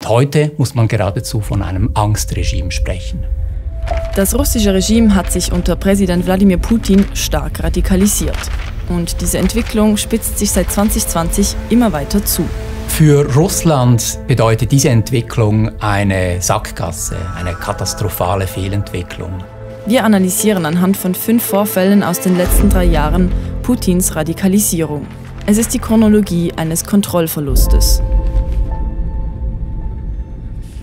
heute muss man geradezu von einem Angstregime sprechen. Das russische Regime hat sich unter Präsident Wladimir Putin stark radikalisiert. Und diese Entwicklung spitzt sich seit 2020 immer weiter zu. Für Russland bedeutet diese Entwicklung eine Sackgasse, eine katastrophale Fehlentwicklung. Wir analysieren anhand von 5 Vorfällen aus den letzten 3 Jahren Putins Radikalisierung. Es ist die Chronologie eines Kontrollverlustes.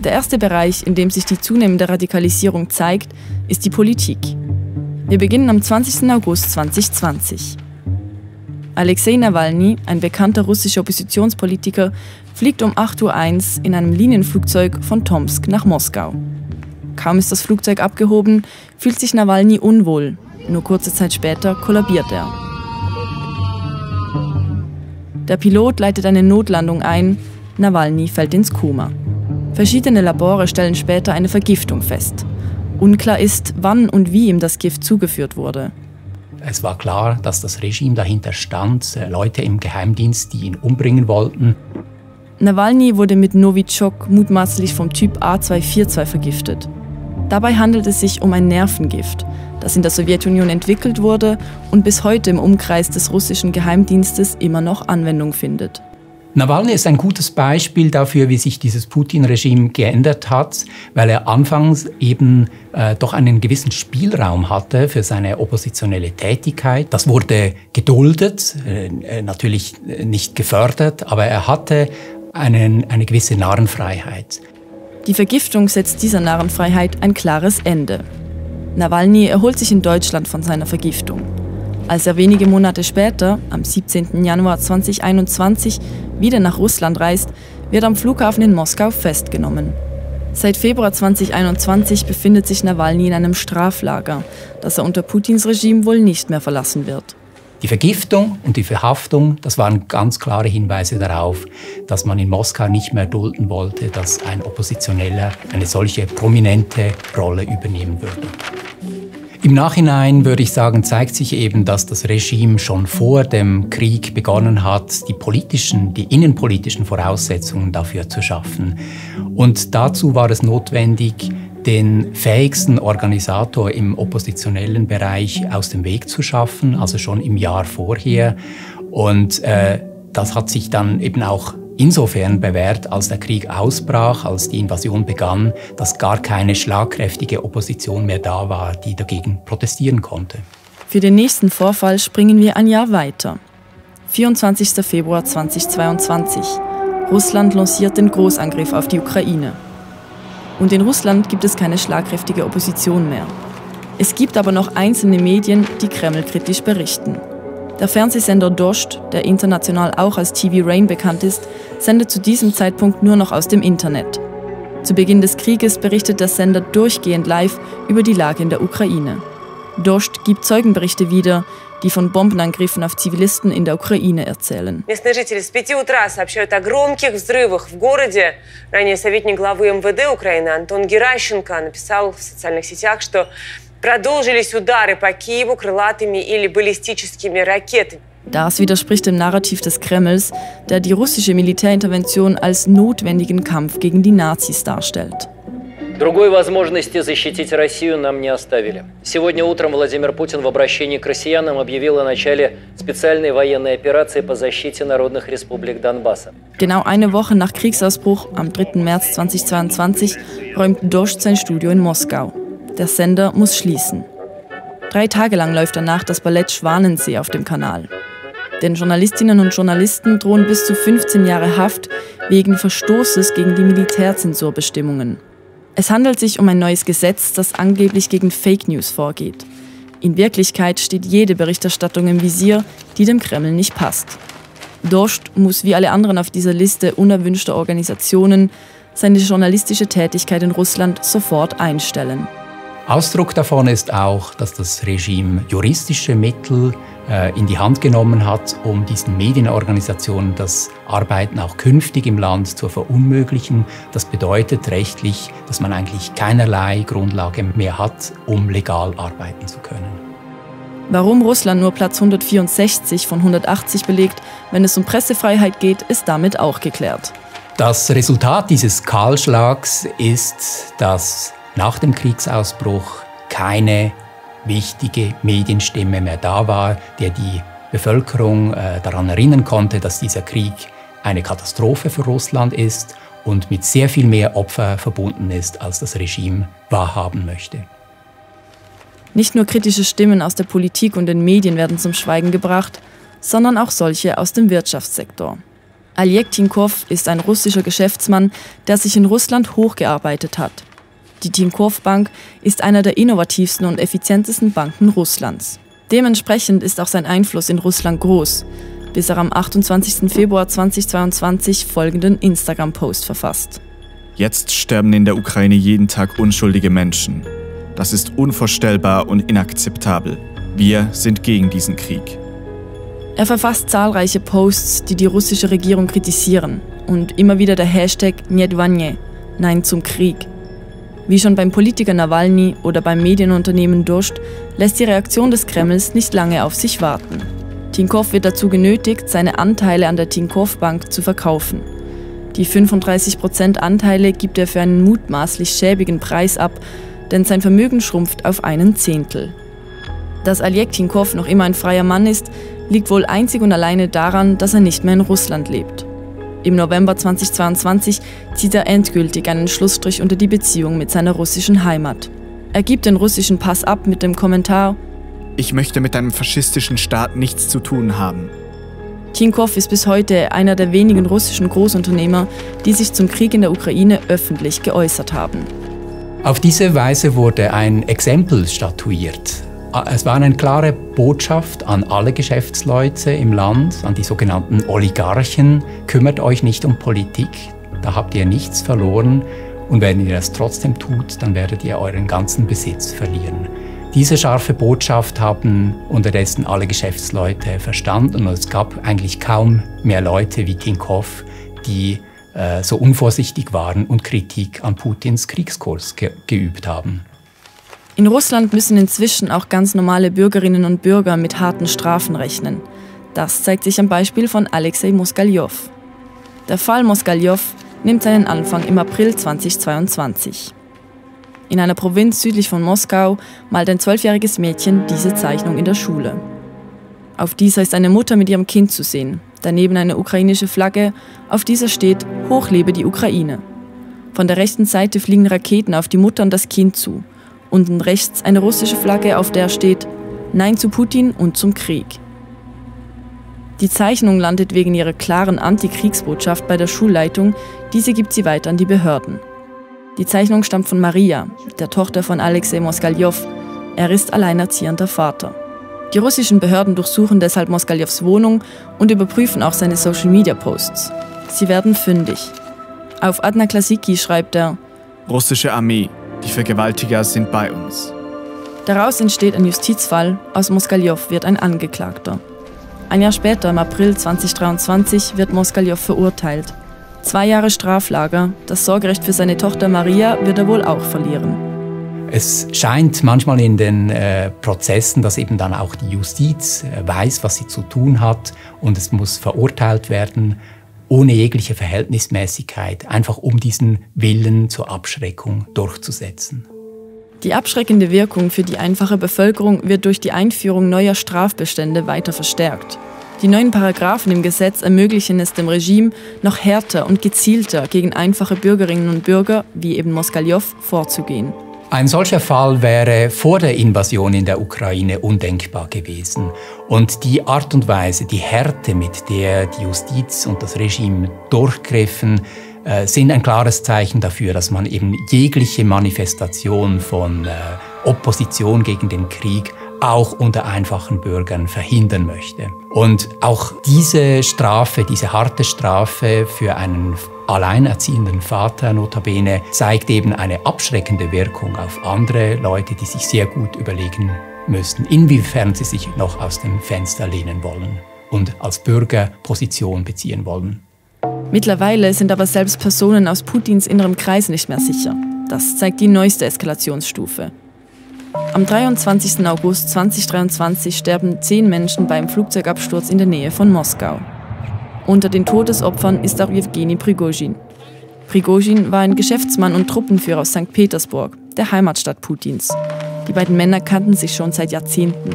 Der erste Bereich, in dem sich die zunehmende Radikalisierung zeigt, ist die Politik. Wir beginnen am 20. August 2020. Alexei Nawalny, ein bekannter russischer Oppositionspolitiker, fliegt um 8:01 Uhr in einem Linienflugzeug von Tomsk nach Moskau. Kaum ist das Flugzeug abgehoben, fühlt sich Nawalny unwohl. Nur kurze Zeit später kollabiert er. Der Pilot leitet eine Notlandung ein, Nawalny fällt ins Koma. Verschiedene Labore stellen später eine Vergiftung fest. Unklar ist, wann und wie ihm das Gift zugeführt wurde. Es war klar, dass das Regime dahinter stand, Leute im Geheimdienst, die ihn umbringen wollten. Nawalny wurde mit Novichok mutmaßlich vom Typ A242 vergiftet. Dabei handelt es sich um ein Nervengift, das in der Sowjetunion entwickelt wurde und bis heute im Umkreis des russischen Geheimdienstes immer noch Anwendung findet. Nawalny ist ein gutes Beispiel dafür, wie sich dieses Putin-Regime geändert hat, weil er anfangs eben doch einen gewissen Spielraum hatte für seine oppositionelle Tätigkeit. Das wurde geduldet, natürlich nicht gefördert, aber er hatte eine gewisse Narrenfreiheit. Die Vergiftung setzt dieser Narrenfreiheit ein klares Ende. Nawalny erholt sich in Deutschland von seiner Vergiftung. Als er wenige Monate später, am 17. Januar 2021, wieder nach Russland reist, wird am Flughafen in Moskau festgenommen. Seit Februar 2021 befindet sich Nawalny in einem Straflager, das er unter Putins Regime wohl nicht mehr verlassen wird. Die Vergiftung und die Verhaftung, das waren ganz klare Hinweise darauf, dass man in Moskau nicht mehr dulden wollte, dass ein Oppositioneller eine solche prominente Rolle übernehmen würde. Im Nachhinein würde ich sagen, zeigt sich eben, dass das Regime schon vor dem Krieg begonnen hat, die innenpolitischen Voraussetzungen dafür zu schaffen. Und dazu war es notwendig, den fähigsten Organisator im oppositionellen Bereich aus dem Weg zu schaffen, also schon im Jahr vorher. Und das hat sich dann eben auch insofern bewährt, als der Krieg ausbrach, als die Invasion begann, dass gar keine schlagkräftige Opposition mehr da war, die dagegen protestieren konnte. Für den nächsten Vorfall springen wir ein Jahr weiter. 24. Februar 2022. Russland lanciert den Großangriff auf die Ukraine. Und in Russland gibt es keine schlagkräftige Opposition mehr. Es gibt aber noch einzelne Medien, die kremlkritisch berichten. Der Fernsehsender Dost, der international auch als TV Rain bekannt ist, sendet zu diesem Zeitpunkt nur noch aus dem Internet. Zu Beginn des Krieges berichtet der Sender durchgehend live über die Lage in der Ukraine. Dost gibt Zeugenberichte wieder, die von Bombenangriffen auf Zivilisten in der Ukraine erzählen. Местные жители с 5 утра сообщают о громких взрывах в городе. Ранее советник главы МВД Украины Антон Геращенко написал в социальных сетях, что продолжились удары по Киеву крылатыми или баллистическими ракетами. Das widerspricht dem Narrativ des Kremls, der die russische Militärintervention als notwendigen Kampf gegen die Nazis darstellt. Другой возможности защитить Россию нам не оставили. Сегодня утром Владимир Путин в обращении к россиянам объявил о начале специальной военной операции по защите народных республик Донбасса. Genau eine Woche nach Kriegsausbruch, am 3. März 2022, räumt Dost sein Studio in Moskau. Der Sender muss schließen. 3 Tage lang läuft danach das Ballett Schwanensee auf dem Kanal. Den Journalistinnen und Journalisten drohen bis zu 15 Jahre Haft wegen Verstoßes gegen die Militärzensurbestimmungen. Es handelt sich um ein neues Gesetz, das angeblich gegen Fake News vorgeht. In Wirklichkeit steht jede Berichterstattung im Visier, die dem Kreml nicht passt. Dost muss wie alle anderen auf dieser Liste unerwünschter Organisationen seine journalistische Tätigkeit in Russland sofort einstellen. Ausdruck davon ist auch, dass das Regime juristische Mittel in die Hand genommen hat, um diesen Medienorganisationen das Arbeiten auch künftig im Land zu verunmöglichen. Das bedeutet rechtlich, dass man eigentlich keinerlei Grundlage mehr hat, um legal arbeiten zu können. Warum Russland nur Platz 164 von 180 belegt, wenn es um Pressefreiheit geht, ist damit auch geklärt. Das Resultat dieses Kahlschlags ist, dass nach dem Kriegsausbruch keine wichtige Medienstimme mehr da war, der die Bevölkerung daran erinnern konnte, dass dieser Krieg eine Katastrophe für Russland ist und mit sehr viel mehr Opfern verbunden ist, als das Regime wahrhaben möchte. Nicht nur kritische Stimmen aus der Politik und den Medien werden zum Schweigen gebracht, sondern auch solche aus dem Wirtschaftssektor. Oleg Tinkoff ist ein russischer Geschäftsmann, der sich in Russland hochgearbeitet hat. Die Tinkoff Bank ist einer der innovativsten und effizientesten Banken Russlands. Dementsprechend ist auch sein Einfluss in Russland groß, bis er am 28. Februar 2022 folgenden Instagram-Post verfasst. Jetzt sterben in der Ukraine jeden Tag unschuldige Menschen. Das ist unvorstellbar und inakzeptabel. Wir sind gegen diesen Krieg. Er verfasst zahlreiche Posts, die die russische Regierung kritisieren und immer wieder der Hashtag Нет войне, Nein zum Krieg. Wie schon beim Politiker Nawalny oder beim Medienunternehmen Dost lässt die Reaktion des Kremls nicht lange auf sich warten. Tinkoff wird dazu genötigt, seine Anteile an der Tinkoff Bank zu verkaufen. Die 35% Anteile gibt er für einen mutmaßlich schäbigen Preis ab, denn sein Vermögen schrumpft auf 1/10. Dass Oleg Tinkoff noch immer ein freier Mann ist, liegt wohl einzig und alleine daran, dass er nicht mehr in Russland lebt. Im November 2022 zieht er endgültig einen Schlussstrich unter die Beziehung mit seiner russischen Heimat. Er gibt den russischen Pass ab mit dem Kommentar: Ich möchte mit einem faschistischen Staat nichts zu tun haben. Tinkoff ist bis heute einer der wenigen russischen Großunternehmer, die sich zum Krieg in der Ukraine öffentlich geäußert haben. Auf diese Weise wurde ein Exempel statuiert. Es war eine klare Botschaft an alle Geschäftsleute im Land, an die sogenannten Oligarchen: Kümmert euch nicht um Politik, da habt ihr nichts verloren, und wenn ihr das trotzdem tut, dann werdet ihr euren ganzen Besitz verlieren. Diese scharfe Botschaft haben unterdessen alle Geschäftsleute verstanden, und es gab eigentlich kaum mehr Leute wie Tinkoff, die so unvorsichtig waren und Kritik an Putins Kriegskurs geübt haben. In Russland müssen inzwischen auch ganz normale Bürgerinnen und Bürger mit harten Strafen rechnen. Das zeigt sich am Beispiel von Alexei Moskaljow. Der Fall Moskaljow nimmt seinen Anfang im April 2022. In einer Provinz südlich von Moskau malt ein 12-jähriges Mädchen diese Zeichnung in der Schule. Auf dieser ist eine Mutter mit ihrem Kind zu sehen, daneben eine ukrainische Flagge, auf dieser steht „Hoch lebe die Ukraine". Von der rechten Seite fliegen Raketen auf die Mutter und das Kind zu. Unten rechts eine russische Flagge, auf der steht „Nein zu Putin und zum Krieg". Die Zeichnung landet wegen ihrer klaren Antikriegsbotschaft bei der Schulleitung, diese gibt sie weiter an die Behörden. Die Zeichnung stammt von Maria, der Tochter von Alexei Moskaljow. Er ist alleinerziehender Vater. Die russischen Behörden durchsuchen deshalb Moskaljows Wohnung und überprüfen auch seine Social-Media-Posts. Sie werden fündig. Auf Adna Klasiki schreibt er: Russische Armee, die Vergewaltiger sind bei uns. Daraus entsteht ein Justizfall, aus Moskaljow wird ein Angeklagter. Ein Jahr später, im April 2023, wird Moskaljow verurteilt. 2 Jahre Straflager, das Sorgerecht für seine Tochter Maria wird er wohl auch verlieren. Es scheint manchmal in den Prozessen, dass eben dann auch die Justiz weiß, was sie zu tun hat, und es muss verurteilt werden, ohne jegliche Verhältnismäßigkeit, einfach um diesen Willen zur Abschreckung durchzusetzen. Die abschreckende Wirkung für die einfache Bevölkerung wird durch die Einführung neuer Strafbestände weiter verstärkt. Die neuen Paragraphen im Gesetz ermöglichen es dem Regime, noch härter und gezielter gegen einfache Bürgerinnen und Bürger, wie eben Moskaljow, vorzugehen. Ein solcher Fall wäre vor der Invasion in der Ukraine undenkbar gewesen. Und die Art und Weise, die Härte, mit der die Justiz und das Regime durchgriffen, sind ein klares Zeichen dafür, dass man eben jegliche Manifestation von Opposition gegen den Krieg auch unter einfachen Bürgern verhindern möchte. Und auch diese Strafe, diese harte Strafe für einen alleinerziehenden Vater notabene, zeigt eben eine abschreckende Wirkung auf andere Leute, die sich sehr gut überlegen müssten, inwiefern sie sich noch aus dem Fenster lehnen wollen und als Bürger Position beziehen wollen. Mittlerweile sind aber selbst Personen aus Putins innerem Kreis nicht mehr sicher. Das zeigt die neueste Eskalationsstufe. Am 23. August 2023 sterben 10 Menschen beim Flugzeugabsturz in der Nähe von Moskau. Unter den Todesopfern ist auch Jewgeni Prigozhin. Prigozhin war ein Geschäftsmann und Truppenführer aus St. Petersburg, der Heimatstadt Putins. Die beiden Männer kannten sich schon seit Jahrzehnten.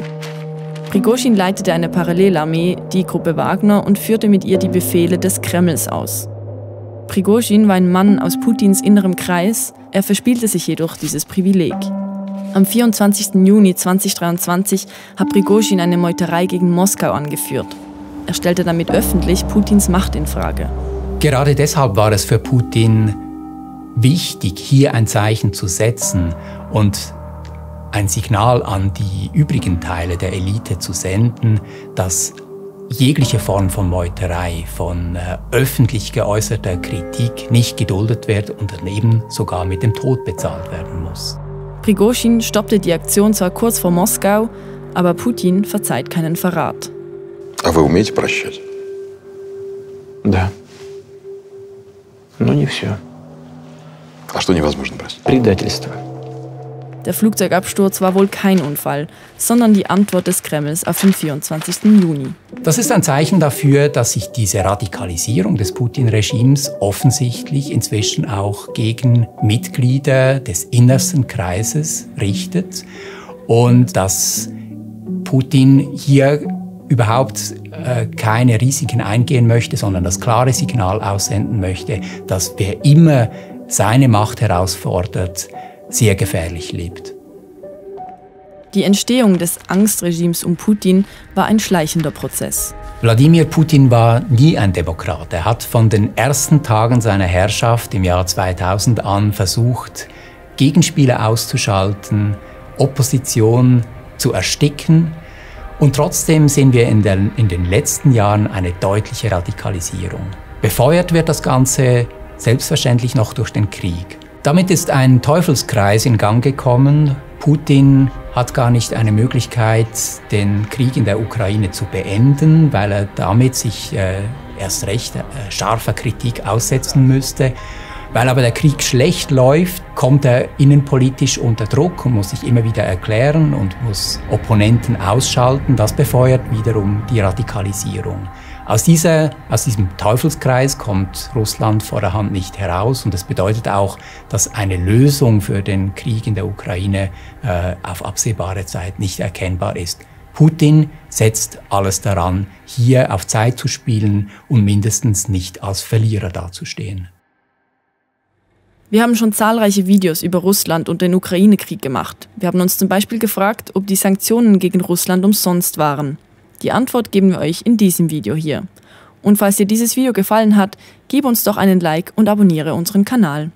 Prigozhin leitete eine Parallelarmee, die Gruppe Wagner, und führte mit ihr die Befehle des Kremls aus. Prigozhin war ein Mann aus Putins innerem Kreis, er verspielte sich jedoch dieses Privileg. Am 24. Juni 2023 hat Prigozhin eine Meuterei gegen Moskau angeführt. Er stellte damit öffentlich Putins Macht in Frage. Gerade deshalb war es für Putin wichtig, hier ein Zeichen zu setzen und ein Signal an die übrigen Teile der Elite zu senden, dass jegliche Form von Meuterei, von öffentlich geäußerter Kritik nicht geduldet wird und daneben sogar mit dem Tod bezahlt werden muss. Prigozhin stoppte die Aktion zwar kurz vor Moskau, aber Putin verzeiht keinen Verrat. А вы умеете прощать? Да. Но не все. А что невозможно простить? Предательство. Der Flugzeugabsturz war wohl kein Unfall, sondern die Antwort des Kremls auf den 24. Juni. Das ist ein Zeichen dafür, dass sich diese Radikalisierung des Putin-Regimes offensichtlich inzwischen auch gegen Mitglieder des innersten Kreises richtet und dass Putin hier überhaupt keine Risiken eingehen möchte, sondern das klare Signal aussenden möchte, dass wer immer seine Macht herausfordert, sehr gefährlich lebt. Die Entstehung des Angstregimes um Putin war ein schleichender Prozess. Wladimir Putin war nie ein Demokrat. Er hat von den ersten Tagen seiner Herrschaft im Jahr 2000 an versucht, Gegenspieler auszuschalten, Opposition zu ersticken. Und trotzdem sehen wir in den letzten Jahren eine deutliche Radikalisierung. Befeuert wird das Ganze selbstverständlich noch durch den Krieg. Damit ist ein Teufelskreis in Gang gekommen. Putin hat gar nicht eine Möglichkeit, den Krieg in der Ukraine zu beenden, weil er damit sich erst recht scharfer Kritik aussetzen müsste. Weil aber der Krieg schlecht läuft, kommt er innenpolitisch unter Druck und muss sich immer wieder erklären und muss Opponenten ausschalten. Das befeuert wiederum die Radikalisierung. Aus diesem Teufelskreis kommt Russland vorderhand nicht heraus und das bedeutet auch, dass eine Lösung für den Krieg in der Ukraine auf absehbare Zeit nicht erkennbar ist. Putin setzt alles daran, hier auf Zeit zu spielen und mindestens nicht als Verlierer dazustehen. Wir haben schon zahlreiche Videos über Russland und den Ukraine-Krieg gemacht. Wir haben uns zum Beispiel gefragt, ob die Sanktionen gegen Russland umsonst waren. Die Antwort geben wir euch in diesem Video hier. Und falls dir dieses Video gefallen hat, gib uns doch einen Like und abonniere unseren Kanal.